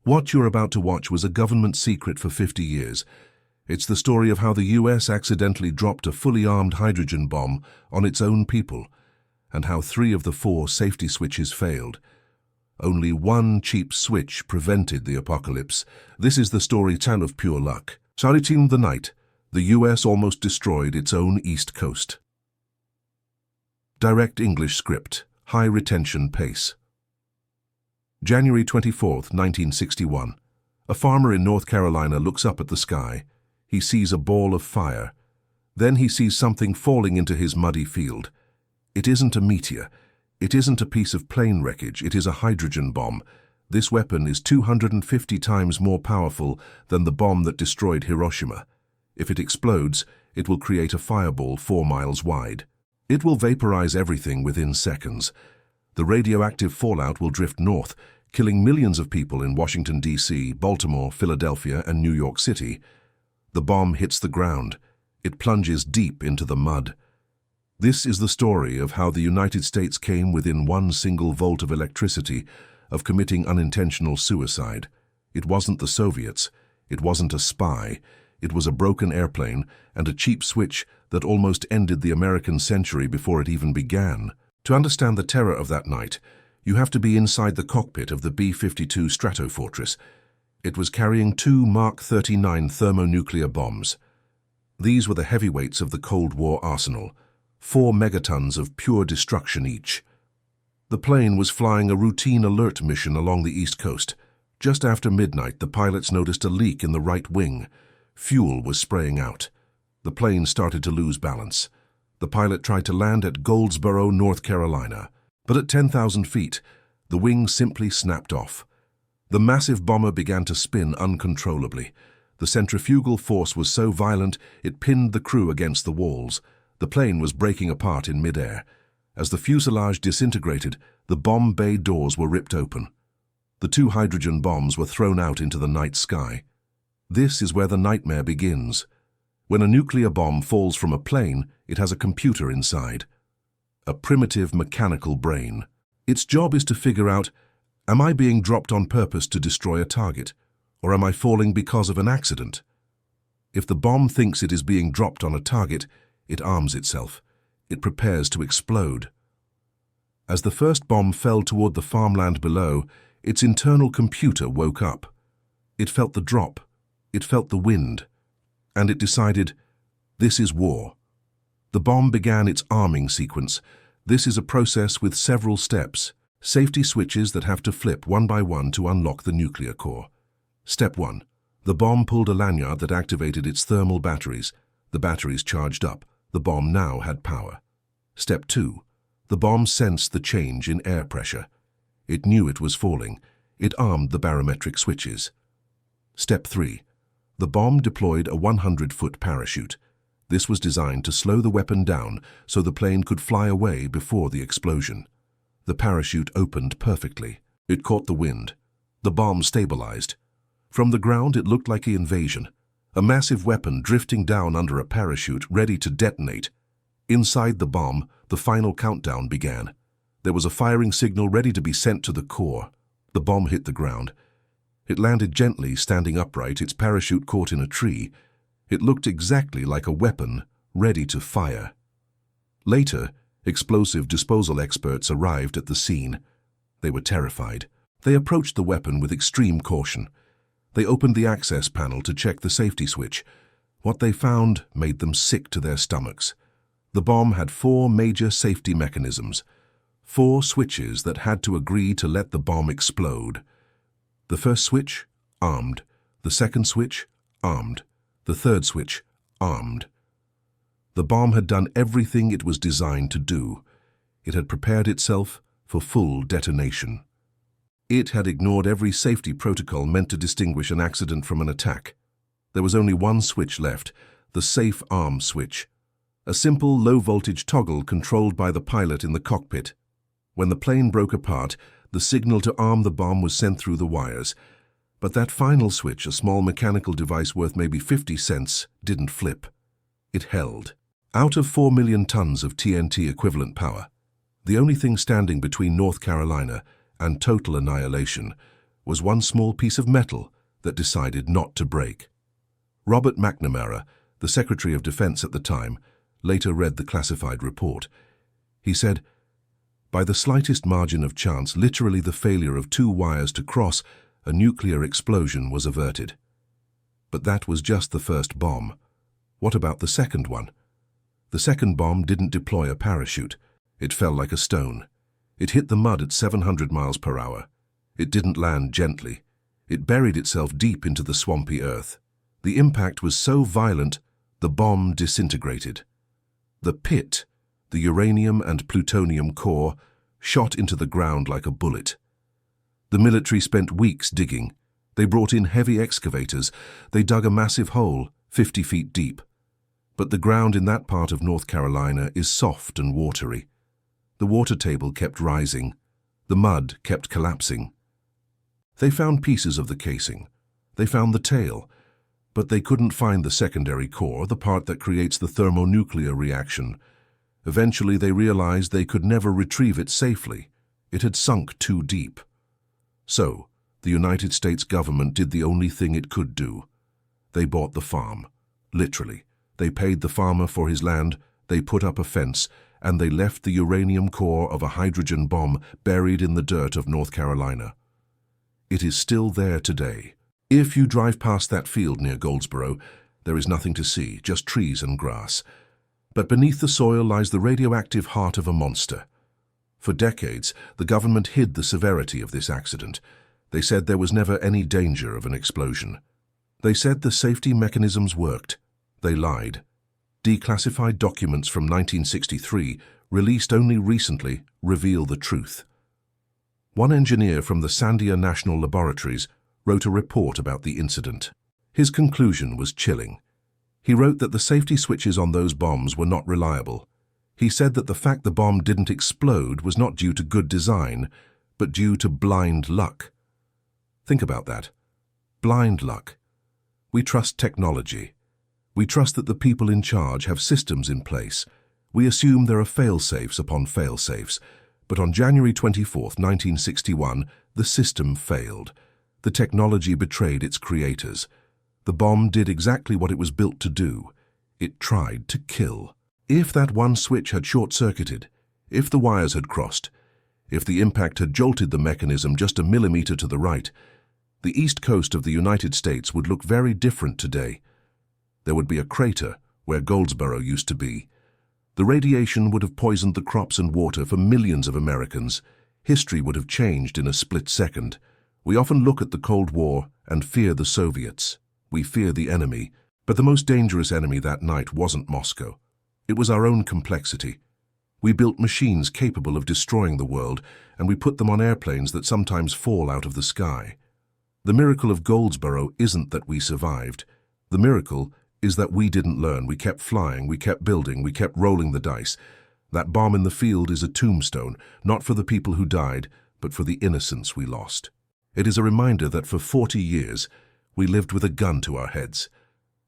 What you're about to watch was a government secret for 50 years. It's the story of how the US accidentally dropped a fully armed hydrogen bomb on its own people, and how 3 of the 4 safety switches failed. Only one cheap switch prevented the apocalypse. This is the story told of pure luck. Starting the night, the US almost destroyed its own East Coast. Direct English script, high retention pace. January 24, 1961. A farmer in North Carolina looks up at the sky. He sees a ball of fire. Then he sees something falling into his muddy field. It isn't a meteor. It isn't a piece of plane wreckage. It is a hydrogen bomb. This weapon is 250 times more powerful than the bomb that destroyed Hiroshima. If it explodes, it will create a fireball 4 miles wide. It will vaporize everything within seconds. The radioactive fallout will drift north, killing millions of people in Washington, D.C., Baltimore, Philadelphia, and New York City. The bomb hits the ground. It plunges deep into the mud. This is the story of how the United States came within 1 single volt of electricity of committing unintentional suicide. It wasn't the Soviets. It wasn't a spy. It was a broken airplane and a cheap switch that almost ended the American century before it even began. To understand the terror of that night, you have to be inside the cockpit of the B-52 Stratofortress. It was carrying 2 Mark 39 thermonuclear bombs. These were the heavyweights of the Cold War arsenal, 4 megatons of pure destruction each. The plane was flying a routine alert mission along the East Coast. Just after midnight, the pilots noticed a leak in the right wing. Fuel was spraying out. The plane started to lose balance. The pilot tried to land at Goldsboro, North Carolina, but at 10,000 feet, the wing simply snapped off. The massive bomber began to spin uncontrollably. The centrifugal force was so violent it pinned the crew against the walls. The plane was breaking apart in midair. As the fuselage disintegrated, the bomb bay doors were ripped open. The 2 hydrogen bombs were thrown out into the night sky. This is where the nightmare begins. When a nuclear bomb falls from a plane, it has a computer inside. A primitive mechanical brain. Its job is to figure out, am I being dropped on purpose to destroy a target, or am I falling because of an accident? If the bomb thinks it is being dropped on a target, it arms itself. It prepares to explode. As the first bomb fell toward the farmland below, its internal computer woke up. It felt the drop. It felt the wind. And it decided, this is war. The bomb began its arming sequence. This is a process with several steps, safety switches that have to flip one by one to unlock the nuclear core. Step 1. The bomb pulled a lanyard that activated its thermal batteries. The batteries charged up. The bomb now had power. Step 2. The bomb sensed the change in air pressure. It knew it was falling. It armed the barometric switches. Step 3. The bomb deployed a 100-foot parachute. This was designed to slow the weapon down so the plane could fly away before the explosion. The parachute opened perfectly. It caught the wind. The bomb stabilized. From the ground, it looked like an invasion. A massive weapon drifting down under a parachute ready to detonate. Inside the bomb, the final countdown began. There was a firing signal ready to be sent to the core. The bomb hit the ground. It landed gently, standing upright, its parachute caught in a tree. It looked exactly like a weapon, ready to fire. Later, explosive disposal experts arrived at the scene. They were terrified. They approached the weapon with extreme caution. They opened the access panel to check the safety switch. What they found made them sick to their stomachs. The bomb had 4 major safety mechanisms, 4 switches that had to agree to let the bomb explode. The first switch, armed. The second switch, armed. The third switch, armed. The bomb had done everything it was designed to do. It had prepared itself for full detonation. It had ignored every safety protocol meant to distinguish an accident from an attack. There was only one switch left, the safe arm switch. A simple low-voltage toggle controlled by the pilot in the cockpit. When the plane broke apart, the signal to arm the bomb was sent through the wires. But that final switch, a small mechanical device worth maybe 50 cents, didn't flip. It held. Out of 4 million tons of TNT equivalent power, the only thing standing between North Carolina and total annihilation was one small piece of metal that decided not to break. Robert McNamara, the Secretary of Defense at the time, later read the classified report. He said, "By the slightest margin of chance, literally the failure of 2 wires to cross, a nuclear explosion was averted." But that was just the first bomb. What about the second one? The second bomb didn't deploy a parachute. It fell like a stone. It hit the mud at 700 miles per hour. It didn't land gently. It buried itself deep into the swampy earth. The impact was so violent, the bomb disintegrated. The pit, the uranium and plutonium core, shot into the ground like a bullet. The military spent weeks digging. They brought in heavy excavators. They dug a massive hole, 50 feet deep. But the ground in that part of North Carolina is soft and watery. The water table kept rising. The mud kept collapsing. They found pieces of the casing. They found the tail. But they couldn't find the secondary core, the part that creates the thermonuclear reaction. Eventually they realized they could never retrieve it safely. It had sunk too deep. So, the United States government did the only thing it could do. They bought the farm. Literally. They paid the farmer for his land, they put up a fence, and they left the uranium core of a hydrogen bomb buried in the dirt of North Carolina. It is still there today. If you drive past that field near Goldsboro, there is nothing to see, just trees and grass. But beneath the soil lies the radioactive heart of a monster. For decades, the government hid the severity of this accident. They said there was never any danger of an explosion. They said the safety mechanisms worked. They lied. Declassified documents from 1963, released only recently, reveal the truth. One engineer from the Sandia National Laboratories wrote a report about the incident. His conclusion was chilling. He wrote that the safety switches on those bombs were not reliable. He said that the fact the bomb didn't explode was not due to good design, but due to blind luck. Think about that. Blind luck. We trust technology. We trust that the people in charge have systems in place. We assume there are fail-safes upon fail-safes. But on January 24, 1961, the system failed. The technology betrayed its creators. The bomb did exactly what it was built to do. It tried to kill. If that one switch had short-circuited, if the wires had crossed, if the impact had jolted the mechanism just a millimeter to the right, the east coast of the United States would look very different today. There would be a crater where Goldsboro used to be. The radiation would have poisoned the crops and water for millions of Americans. History would have changed in a split second. We often look at the Cold War and fear the Soviets. We fear the enemy, but the most dangerous enemy that night wasn't Moscow. It was our own complexity. We built machines capable of destroying the world, and we put them on airplanes that sometimes fall out of the sky. The miracle of Goldsboro isn't that we survived. The miracle is that we didn't learn. We kept flying, we kept building, we kept rolling the dice. That bomb in the field is a tombstone, not for the people who died, but for the innocents we lost. It is a reminder that for 40 years, we lived with a gun to our heads.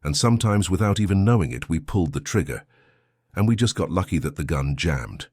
And sometimes without even knowing it, we pulled the trigger. And we just got lucky that the gun jammed.